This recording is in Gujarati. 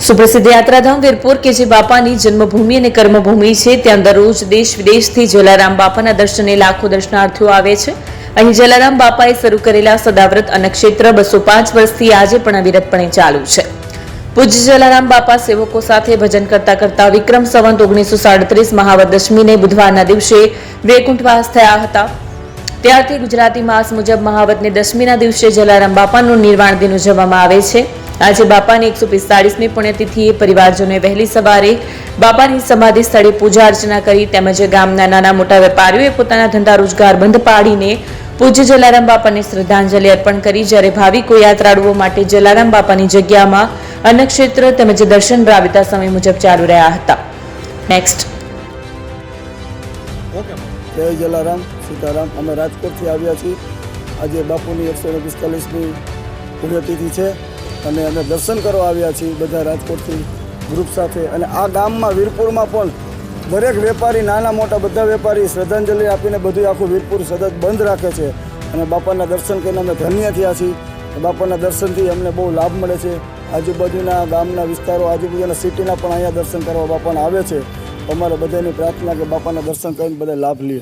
સુપ્રસિદ્ધ યાત્રાધામ વીરપુર કે જે બાપાની જન્મભૂમિ અને કર્મભૂમિ છે, ત્યાં દરરોજ દેશ વિદેશથી જલારામ બાપાના દર્શને લાખો દર્શનાર્થીઓ આવે છે। અહીં જલારામ બાપાએ શરૂ કરેલા સદાવ્રત અન્નક્ષેત્ર 205 વર્ષથી આજે પણ અવિરતપણે ચાલુ છે। પૂજ્ય જલારામ બાપા સેવકો સાથે ભજન કરતા કરતા વિક્રમ સંવત 1937 મહાવદ દશમીને બુધવારના દિવસે વૈકુંઠવાસ થયા હતા। ત્યારથી ગુજરાતી માસ મુજબ મહાવદની દશમીના દિવસે જલારામ બાપાનું નિર્વાણ દિન ઉજવવામાં આવે છે। આજે બાપાની 145મી પુણ્યતિથિએ પરિવારજનોએ વહેલી સવારે બાપાની સમાધિ સ્થળે પૂજા અર્ચના કરી તેમજ ગામના નાના મોટા વેપારીઓએ પોતાના ધંધા રોજગાર બંધ પાડીને પૂજ્ય જલારામ બાપાને શ્રદ્ધાંજલિ અર્પણ કરી, જ્યારે ભાવિકો યાત્રાળુઓ માટે જલારામ બાપાની જગ્યામાં અન્નક્ષેત્ર તેમજ દર્શન રાબેતા સમય મુજબ ચાલુ રહ્યા હતા। નેક્સ્ટ જય જલારામ સીતારામ। અમે રાજકોટથી આવ્યા છીએ। આજે બાપુની 145મી પુણ્યતિથિ છે અને અમે દર્શન કરવા આવ્યા છીએ બધા રાજકોટથી ગ્રુપ સાથે। અને આ ગામમાં વીરપુરમાં પણ દરેક વેપારી નાના મોટા બધા વેપારી શ્રદ્ધાંજલિ આપીને બધું આખું વીરપુર સતત બંધ રાખે છે અને બાપાના દર્શન કરીને અમે ધન્ય થયા છીએ। બાપાના દર્શનથી અમને બહુ લાભ મળે છે। આજુબાજુના ગામના વિસ્તારો, આજુબાજુના સિટીના પણ અહીંયા દર્શન કરવા બાપાના આવે છે। અમારે બધાની પ્રાર્થના કે બાપાના દર્શન કરીને બધા લાભ લે।